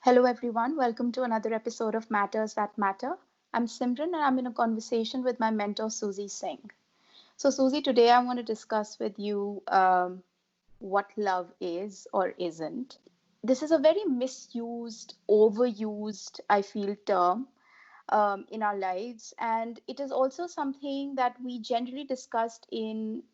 Hello, everyone. Welcome to another episode of Matters That Matter. I'm Simran and I'm in a conversation with my mentor, Susie Singh. So, Susie, today I want to discuss with you what love is or isn't. This is a very misused, overused, I feel, term in our lives. And it is also something that we generally discussed in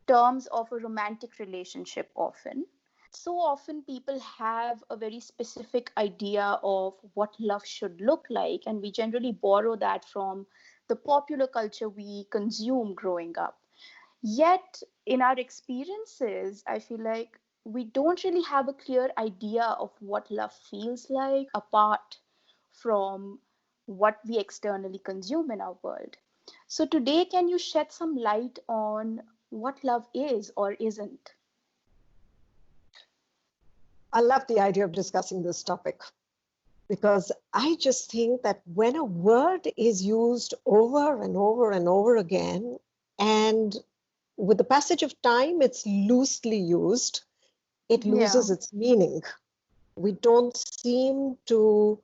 terms of a romantic relationship often. So often people have a very specific idea of what love should look like, and we generally borrow that from the popular culture we consume growing up. Yet, in our experiences, I feel like we don't really have a clear idea of what love feels like apart from what we externally consume in our world. So, today, can you shed some light on what love is or isn't? I love the idea of discussing this topic because I just think that when a word is used over and over and over again, and with the passage of time, it's loosely used, it Yeah. loses its meaning. We don't seem to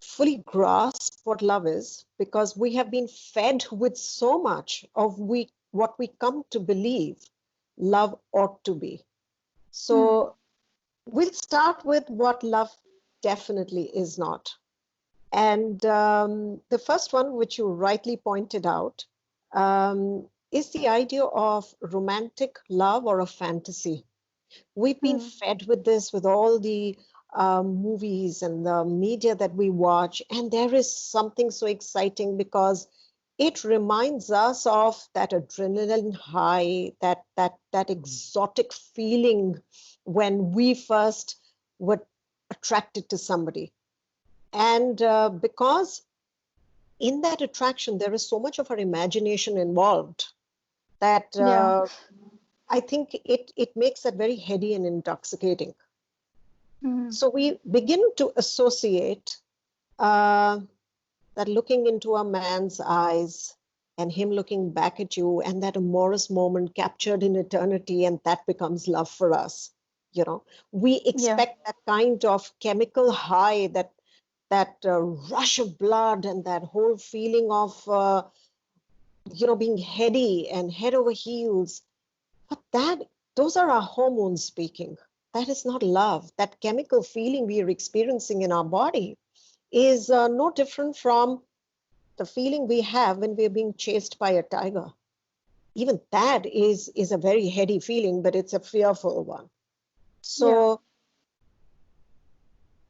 fully grasp what love is because we have been fed with so much of what we come to believe love ought to be. Hmm. So we'll start with what love definitely is not. And the first one, which you rightly pointed out, is the idea of romantic love or a fantasy. We've been Hmm. fed with this with all the movies and the media that we watch, and there is something so exciting because it reminds us of that adrenaline high, that exotic feeling when we first were attracted to somebody. And because in that attraction, there is so much of our imagination involved that Yeah. I think it makes that very heady and intoxicating. Hmm. So we begin to associate uh, that looking into a man's eyes and him looking back at you and that amorous moment captured in eternity, and that becomes love for us. We Yeah. expect that kind of chemical high, that rush of blood and that whole feeling of being heady and head over heels. But those are our hormones speaking. That is not love. That chemical feeling we are experiencing in our body is no different from the feeling we have when we're being chased by a tiger. Even that is a very heady feeling, but it's a fearful one. Yeah. So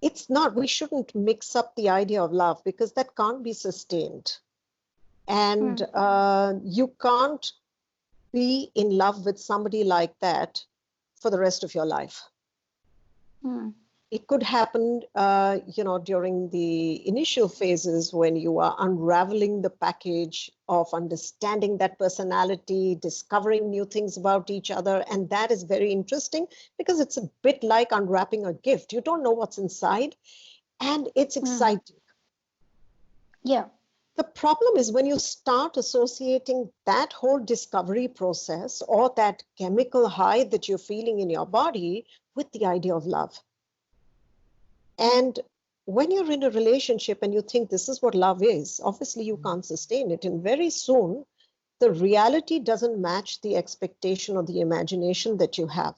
it's not, we shouldn't mix up the idea of love because that can't be sustained. And Hmm. you can't be in love with somebody like that for the rest of your life. Hmm. It could happen, during the initial phases when you are unraveling the package of understanding that personality, discovering new things about each other. And that is very interesting because it's a bit like unwrapping a gift. You don't know what's inside, and it's Hmm. exciting. Yeah. The problem is when you start associating that whole discovery process or that chemical high that you're feeling in your body with the idea of love. And when you're in a relationship and you think this is what love is, obviously you can't sustain it. And very soon, the reality doesn't match the expectation or the imagination that you have.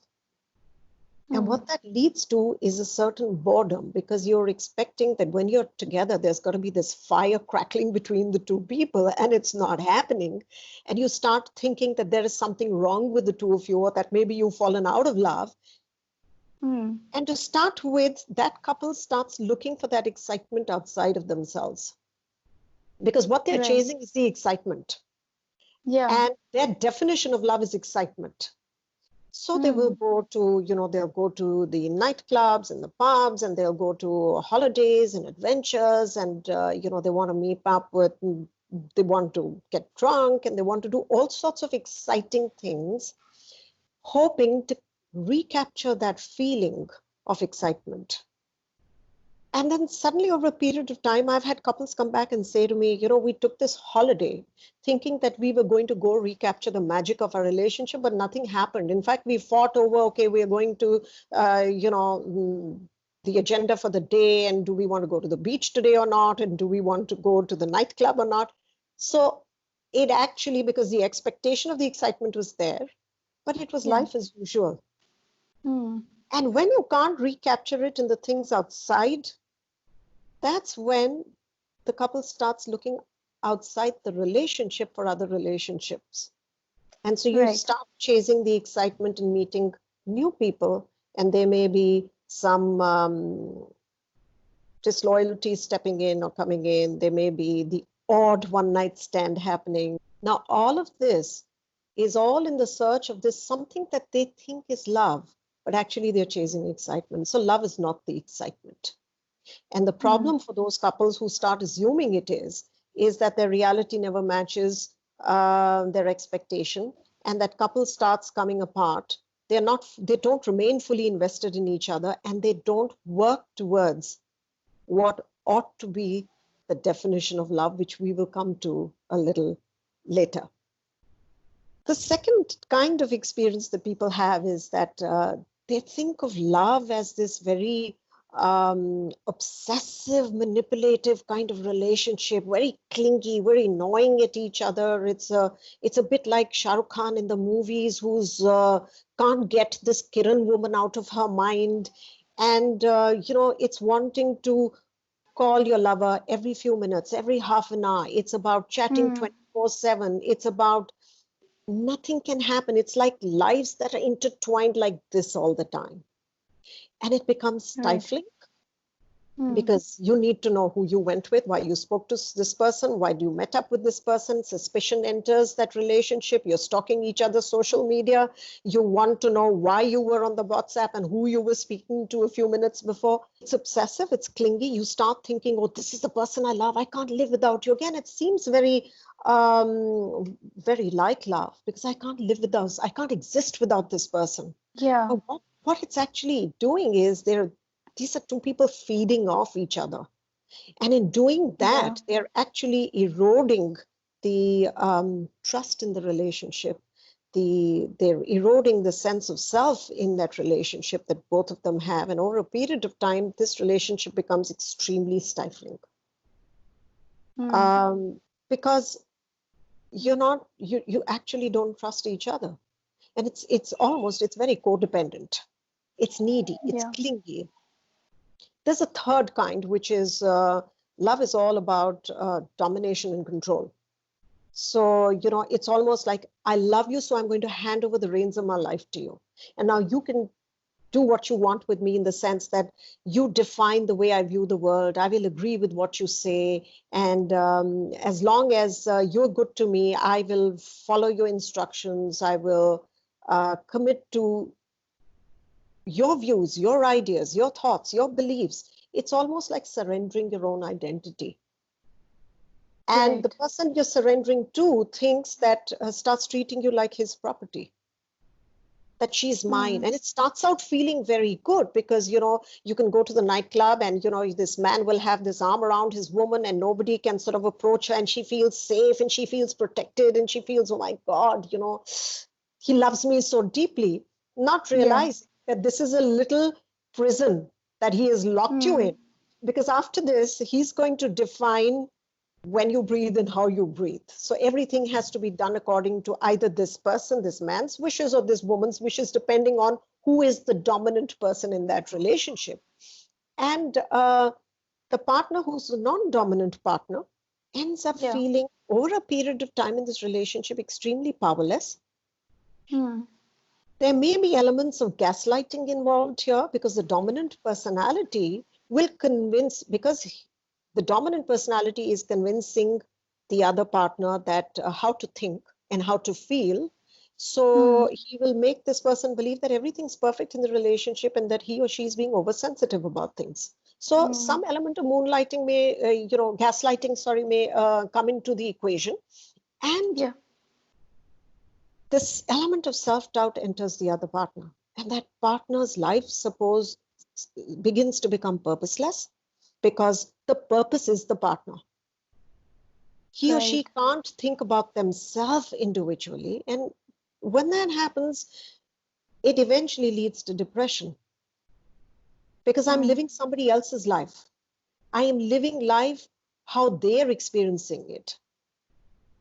And Hmm. what that leads to is a certain boredom because you're expecting that when you're together, there's going to be this fire crackling between the two people, and it's not happening. And you start thinking that there is something wrong with the two of you, or that maybe you've fallen out of love. Hmm. And to start with, that couple starts looking for that excitement outside of themselves because what they're Right. chasing is the excitement. Yeah. And their definition of love is excitement. So they will Hmm. go to, they'll go to the nightclubs and the pubs, and they'll go to holidays and adventures, and, they want to meet up with, they want to get drunk, and they want to do all sorts of exciting things, hoping to recapture that feeling of excitement. And then suddenly, over a period of time, I've had couples come back and say to me, we took this holiday thinking that we were going to go recapture the magic of our relationship, but nothing happened. In fact, we fought over, okay, we are going to, the agenda for the day, and do we want to go to the beach today or not, and do we want to go to the nightclub or not. So it actually, because the expectation of the excitement was there, but it was Yeah. life as usual. Hmm. And when you can't recapture it in the things outside, that's when the couple starts looking outside the relationship for other relationships. And so you Right. start chasing the excitement in meeting new people, and there may be some disloyalty stepping in or coming in. There may be the odd one night stand happening. Now, all of this is all in the search of this something that they think is love, but actually they're chasing excitement. So, love is not the excitement. And the Hmm. problem for those couples who start assuming it is that their reality never matches their expectation, and that couple starts coming apart. They don't remain fully invested in each other, and they don't work towards what ought to be the definition of love, which we will come to a little later. The second kind of experience that people have is that they think of love as this very obsessive, manipulative kind of relationship, very clingy, very gnawing at each other. It's a bit like Shah Rukh Khan in the movies, who's can't get this Kiran woman out of her mind, and it's wanting to call your lover every few minutes, every half an hour. It's about chatting Hmm. 24/7. It's about nothing can happen. It's like lives that are intertwined like this all the time. And it becomes Right. stifling Hmm. because you need to know who you went with, why you spoke to this person, why you met up with this person. Suspicion enters that relationship. You're stalking each other's social media. You want to know why you were on the WhatsApp and who you were speaking to a few minutes before. It's obsessive, it's clingy. You start thinking, oh, this is the person I love. I can't live without you. Again, it seems very like love, because I can't live without, I can't exist without this person. Yeah. But what it's actually doing is these are two people feeding off each other. And in doing Yeah. that, they're actually eroding the trust in the relationship. They're eroding the sense of self in that relationship that both of them have. And over a period of time, this relationship becomes extremely stifling. Hmm. Because you actually don't trust each other. And it's very codependent. It's needy, it's Yeah. clingy. There's a third kind, which is love is all about domination and control. So, it's almost like, I love you, so I'm going to hand over the reins of my life to you. And now you can do what you want with me, in the sense that you define the way I view the world. I will agree with what you say. And as long as you're good to me, I will follow your instructions. I will commit to your views, your ideas, your thoughts, your beliefs. It's almost like surrendering your own identity. And the Right. person you're surrendering to thinks that, starts treating you like his property, that she's mine. Hmm. And it starts out feeling very good, because, you can go to the nightclub and, this man will have this arm around his woman, and nobody can sort of approach her, and she feels safe and she feels protected, and she feels, oh my God, he loves me so deeply, not Yeah. realizing that this is a little prison that he has locked you Hmm. in. Because after this, he's going to define when you breathe and how you breathe. So everything has to be done according to either this person, this man's wishes, or this woman's wishes, depending on who is the dominant person in that relationship. And the partner who's the non-dominant partner ends up Yeah. feeling, over a period of time in this relationship, extremely powerless. Hmm. There may be elements of gaslighting involved here, because the dominant personality will convince, because the dominant personality is convincing the other partner that how to think and how to feel. Hmm. So he will make this person believe that everything's perfect in the relationship, and that he or she is being oversensitive about things. So Hmm. some element of moonlighting gaslighting, sorry, may come into the equation. And Yeah. this element of self-doubt enters the other partner, and that partner's life, suppose, begins to become purposeless, because the purpose is the partner. He or she Right. can't think about themselves individually, and when that happens, it eventually leads to depression, because I'm Hmm. living somebody else's life. I am living life how they're experiencing it.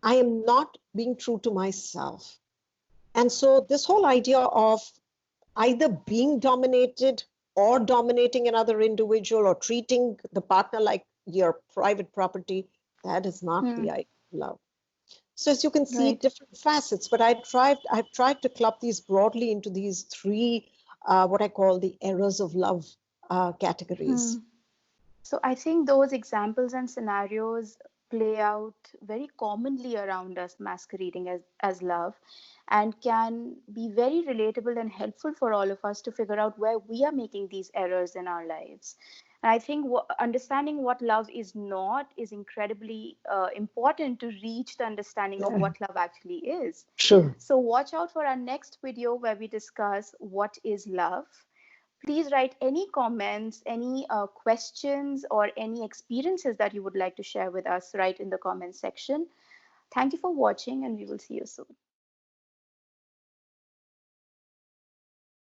I am not being true to myself. And so, this whole idea of either being dominated or dominating another individual or treating the partner like your private property, that is not Hmm. the idea of love. So as you can see, Right. different facets, but I've tried to club these broadly into these three, what I call the errors of love Hmm. categories. So I think those examples and scenarios play out very commonly around us, masquerading as love, and can be very relatable and helpful for all of us to figure out where we are making these errors in our lives. And I think understanding what love is not is incredibly important to reach the understanding of Yeah, what love actually is. sure. So watch out for our next video where we discuss what is love. Please write any comments, any questions, or any experiences that you would like to share with us right in the comments section. Thank you for watching, and we will see you soon.